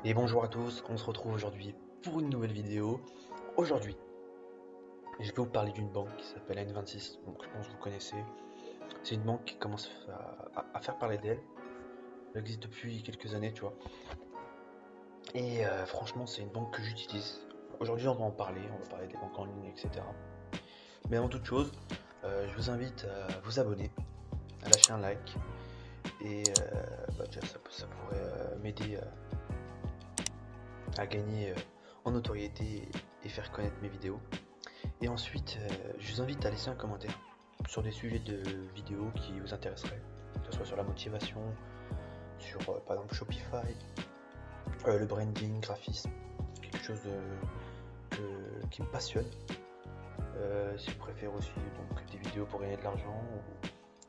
Et bonjour à tous, on se retrouve aujourd'hui pour une nouvelle vidéo. Aujourd'hui, je vais vous parler d'une banque qui s'appelle N26, donc je pense que vous connaissez. C'est une banque qui commence à faire parler d'elle. Elle existe depuis quelques années, tu vois. Et franchement, c'est une banque que j'utilise. Aujourd'hui, on va en parler, on va parler des banques en ligne, etc. Mais avant toute chose, je vous invite à vous abonner, à lâcher un like. Et déjà, ça pourrait m'aider à gagner en notoriété et faire connaître mes vidéos. Et ensuite, je vous invite à laisser un commentaire sur des sujets de vidéos qui vous intéresseraient, que ce soit sur la motivation, sur par exemple Shopify, le branding, graphisme, quelque chose qui me passionne. Si vous préférez aussi donc, des vidéos pour gagner de l'argent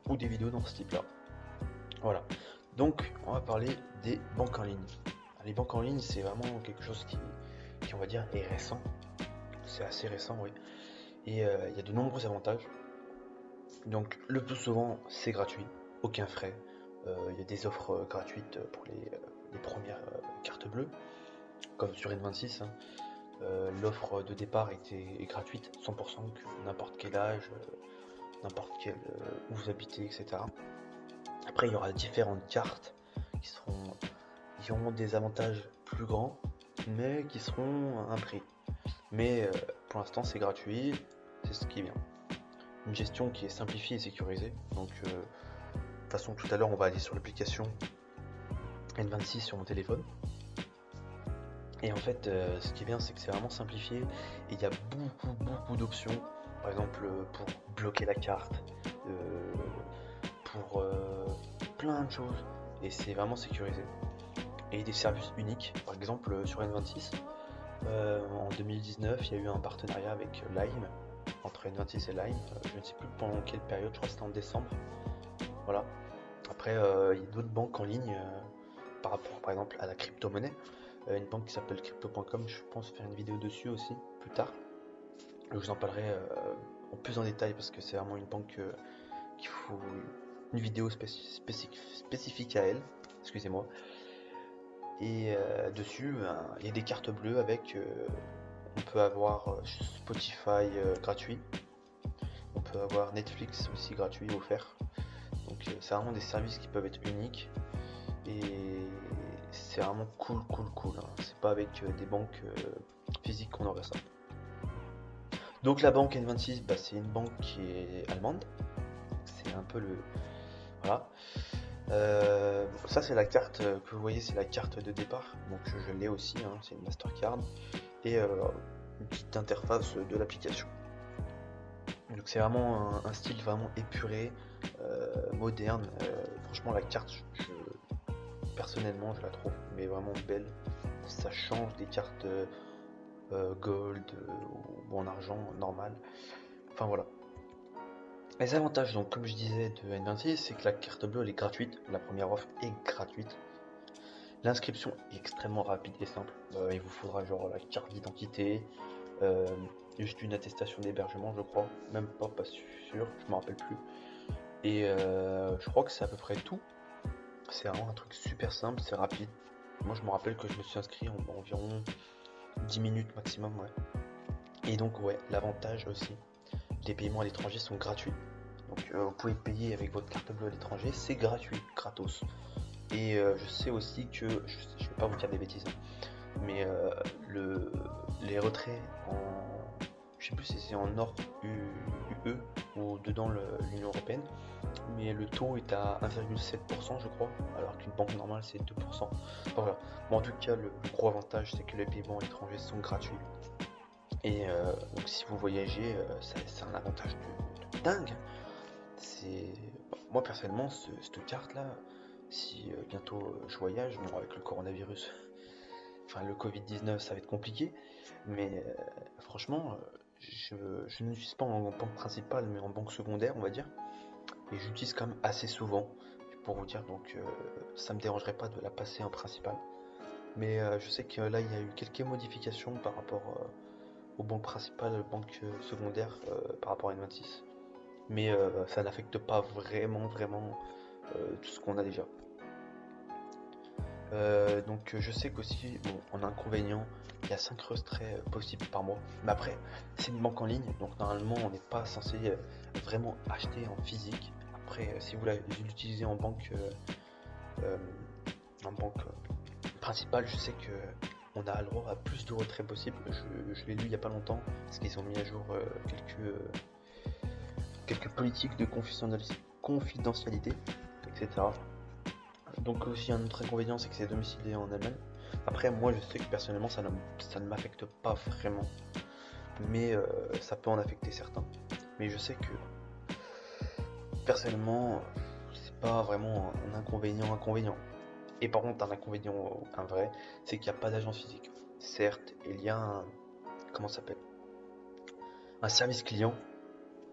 ou des vidéos dans ce type-là. Voilà. Donc, on va parler des banques en ligne. Les banques en ligne, c'est vraiment quelque chose qui, on va dire, est récent. C'est assez récent, oui. Et il y a de nombreux avantages. Donc le plus souvent c'est gratuit, aucun frais. Il y a des offres gratuites pour les premières cartes bleues, comme sur N26. Hein. L'offre de départ est gratuite, 100%, que n'importe quel âge, n'importe quel où vous habitez, etc. Après il y aura différentes cartes qui auront des avantages plus grands, mais qui seront à un prix. Mais pour l'instant c'est gratuit, c'est ce qui est bien. Une gestion qui est simplifiée et sécurisée. Donc de toute façon tout à l'heure on va aller sur l'application N26 sur mon téléphone. Et en fait ce qui est bien c'est que c'est vraiment simplifié et il y a beaucoup d'options. Par exemple pour bloquer la carte, pour plein de choses. Et c'est vraiment sécurisé. Et des services uniques. Par exemple sur N26 en 2019 il y a eu un partenariat avec Lime, entre N26 et Lime. Je ne sais plus pendant quelle période, je crois que c'était en décembre. Voilà. Après, il y a d'autres banques en ligne par rapport, par exemple, à la crypto-monnaie. Une banque qui s'appelle crypto.com, je pense faire une vidéo dessus aussi plus tard. Je vous en parlerai en plus en détail parce que c'est vraiment une banque qu'il faut une vidéo spécifique à elle. Excusez-moi. Et dessus, il y a des cartes bleues avec. On peut avoir Spotify gratuit. On peut avoir Netflix aussi gratuit offert. Donc c'est vraiment des services qui peuvent être uniques et c'est vraiment cool. Hein. C'est pas avec des banques physiques qu'on aurait ça. Donc la banque N26, bah, c'est une banque qui est allemande. C'est un peu le... Voilà. Ça c'est la carte que vous voyez, c'est la carte de départ. Donc je l'ai aussi, hein, c'est une Mastercard. Et une petite interface de l'application. Donc c'est vraiment un style vraiment épuré, moderne. Franchement la carte, personnellement je la trouve mais vraiment belle. Ça change des cartes gold ou en argent normal. Enfin voilà. Les avantages donc comme je disais de N26 c'est que la carte bleue elle est gratuite. La première offre est gratuite. L'inscription est extrêmement rapide et simple. Il vous faudra genre la carte d'identité, euh, juste une attestation d'hébergement je crois. Même pas sûr, je me rappelle plus. Et je crois que c'est à peu près tout. C'est vraiment un truc super simple, c'est rapide. Moi je me rappelle que je me suis inscrit en environ 10 minutes maximum, ouais. Et donc ouais, l'avantage aussi, les paiements à l'étranger sont gratuits. Donc vous pouvez payer avec votre carte bleue à l'étranger, c'est gratuit, gratos. Et je sais aussi que, je vais pas vous dire des bêtises, hein, mais le, les retraits en, je sais plus si c'est en hors UE ou dedans l'Union Européenne, mais le taux est à 1,7% je crois, alors qu'une banque normale c'est 2%. Enfin, voilà. Bon, en tout cas, le gros avantage c'est que les paiements à l'étranger sont gratuits. Et donc si vous voyagez, c'est un avantage de dingue. C'est moi personnellement cette carte là, si bientôt je voyage, bon avec le coronavirus, enfin le Covid-19 ça va être compliqué, mais franchement je ne l'utilise pas en banque principale mais en banque secondaire on va dire, et j'utilise quand même assez souvent pour vous dire, donc ça me dérangerait pas de la passer en principal. Mais je sais que là il y a eu quelques modifications par rapport aux banques principales, banques secondaires par rapport à N26. Mais ça n'affecte pas vraiment tout ce qu'on a déjà. Donc je sais qu'aussi, bon, en inconvénient, il y a 5 retraits possibles par mois. Mais après, c'est une banque en ligne, donc normalement on n'est pas censé vraiment acheter en physique. Après, si vous l'utilisez euh, en banque principale, je sais que on a le droit à plus de retraits possibles. Je l'ai lu il n'y a pas longtemps, parce qu'ils ont mis à jour quelques politiques de confidentialité, etc. Donc aussi un autre inconvénient, c'est que c'est domicilié en Allemagne. Après, moi je sais que personnellement ça ne m'affecte pas vraiment, mais ça peut en affecter certains. Mais je sais que personnellement, c'est pas vraiment un inconvénient. Et par contre, un inconvénient, un vrai, c'est qu'il n'y a pas d'agence physique. Certes, il y a comment ça s'appelle? Un service client,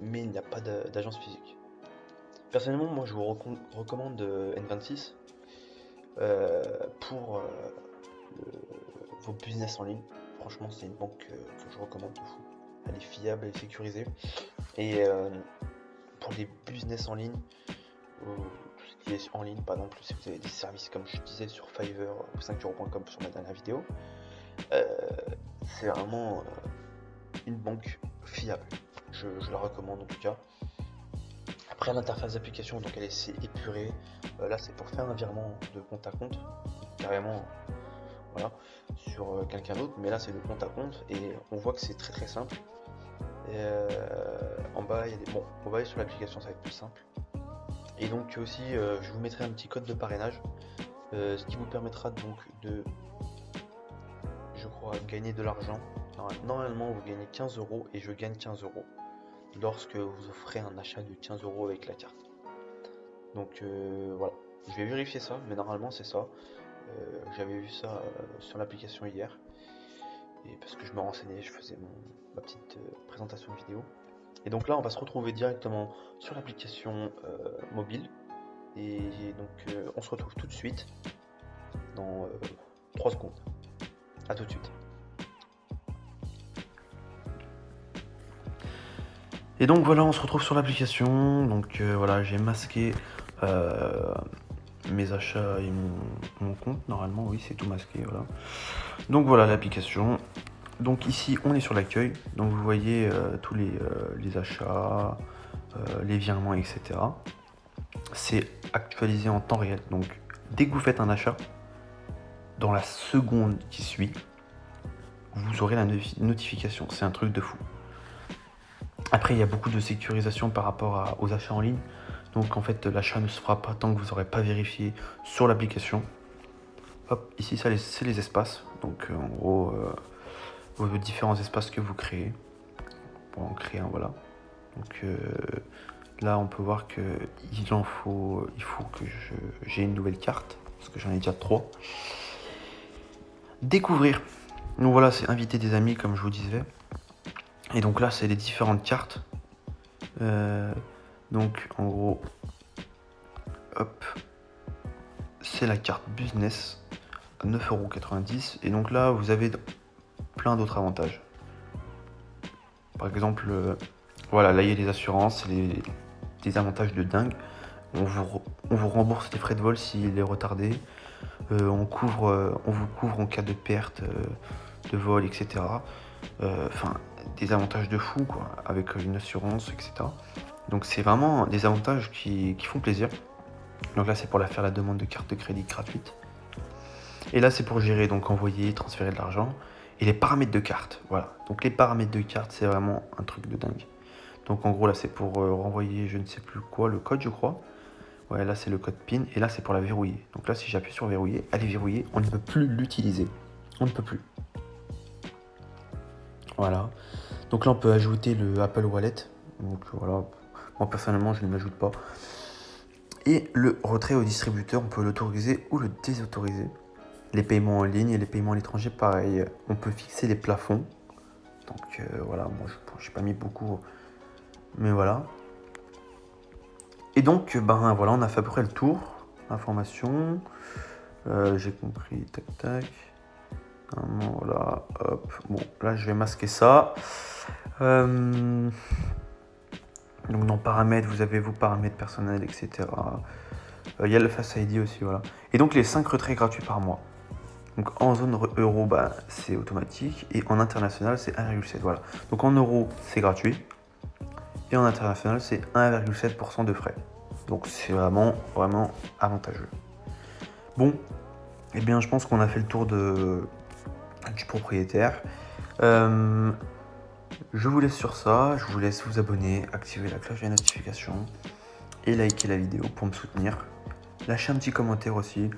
mais il n'y a pas d'agence physique. Personnellement, moi je vous recommande N26 pour vos business en ligne. Franchement, c'est une banque que je recommande de fou. Elle est fiable, elle est sécurisée. Et pour les business en ligne, ou tout ce qui est en ligne, par exemple, si vous avez des services comme je disais sur Fiverr ou 5euros.com sur ma dernière vidéo, euh, c'est vraiment une banque fiable. Je la recommande en tout cas. Après, l'interface d'application, donc elle est épurée. Là, c'est pour faire un virement de compte à compte, carrément, voilà, sur quelqu'un d'autre. Mais là, c'est de compte à compte et on voit que c'est très très simple. Et, en bas, il y a des... Bon, on va aller sur l'application, ça va être plus simple. Et donc aussi, je vous mettrai un petit code de parrainage, ce qui vous permettra donc de, je crois, gagner de l'argent. Normalement, vous gagnez 15 euros et je gagne 15 euros lorsque vous offrez un achat de 15 euros avec la carte. Donc voilà, je vais vérifier ça, mais normalement c'est ça. J'avais vu ça sur l'application hier, et parce que je me renseignais, je faisais ma petite présentation vidéo. Et donc là, on va se retrouver directement sur l'application mobile. Et donc on se retrouve tout de suite dans 3 secondes. A tout de suite. Et donc voilà, on se retrouve sur l'application. Donc voilà, j'ai masqué mes achats et mon compte. Normalement, oui, c'est tout masqué. Voilà. Donc voilà l'application. Donc ici, on est sur l'accueil. Donc vous voyez tous les achats, les virements, etc. C'est actualisé en temps réel. Donc dès que vous faites un achat, dans la seconde qui suit, vous aurez la notification. C'est un truc de fou. Après, il y a beaucoup de sécurisation par rapport aux achats en ligne. Donc en fait, l'achat ne se fera pas tant que vous n'aurez pas vérifié sur l'application. Hop, ici, ça, c'est les espaces. Donc en gros, vos différents espaces que vous créez. Pour en créer un, voilà. Donc là, on peut voir il faut que j'ai une nouvelle carte. Parce que j'en ai déjà 3. Découvrir. Donc voilà, c'est inviter des amis, comme je vous disais. Et donc là, c'est les différentes cartes. Donc en gros, hop, c'est la carte business à 9,90 €. Et donc là, vous avez plein d'autres avantages. Par exemple, voilà, là il y a les assurances, des avantages de dingue. On vous rembourse les frais de vol s'il est retardé. On vous couvre en cas de perte de vol, etc. Enfin, des avantages de fou, quoi, avec une assurance, etc. Donc c'est vraiment des avantages qui font plaisir. Donc là, c'est pour faire la demande de carte de crédit gratuite. Et là, c'est pour gérer, donc envoyer, transférer de l'argent. Et les paramètres de carte, voilà. Donc les paramètres de carte, c'est vraiment un truc de dingue. Donc en gros, là, c'est pour renvoyer, je ne sais plus quoi, le code, je crois. Ouais, là, c'est le code PIN. Et là, c'est pour la verrouiller. Donc là, si j'appuie sur verrouiller, elle est verrouillée. On ne peut plus l'utiliser. On ne peut plus. Voilà. Donc là, on peut ajouter le Apple Wallet. Donc voilà. Moi, personnellement, je ne l'ajoute pas. Et le retrait au distributeur, on peut l'autoriser ou le désautoriser. Les paiements en ligne et les paiements à l'étranger, pareil. On peut fixer les plafonds. Donc voilà, moi, je n'ai pas mis beaucoup. Mais voilà. Et donc, ben voilà, on a fait à peu près le tour. Information. J'ai compris. Tac, tac. Voilà, hop. Bon, là, je vais masquer ça. Donc, dans paramètres, vous avez vos paramètres personnels, etc. Il y a le Face ID aussi, voilà. Et donc les 5 retraits gratuits par mois. Donc en zone euro, bah, c'est automatique. Et en international, c'est 1,7. Voilà. Donc en euros, c'est gratuit. Et en international, c'est 1,7% de frais. Donc c'est vraiment, vraiment avantageux. Bon, eh bien je pense qu'on a fait le tour du propriétaire. Je vous laisse sur ça. Je vous laisse vous abonner, activer la cloche des notifications et liker la vidéo pour me soutenir. Lâchez un petit commentaire aussi.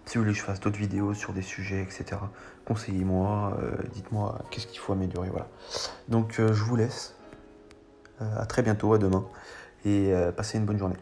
Si vous voulez que je fasse d'autres vidéos sur des sujets, etc. Conseillez-moi, dites-moi qu'est-ce qu'il faut améliorer. Voilà. Donc je vous laisse. À très bientôt, à demain. Et passez une bonne journée.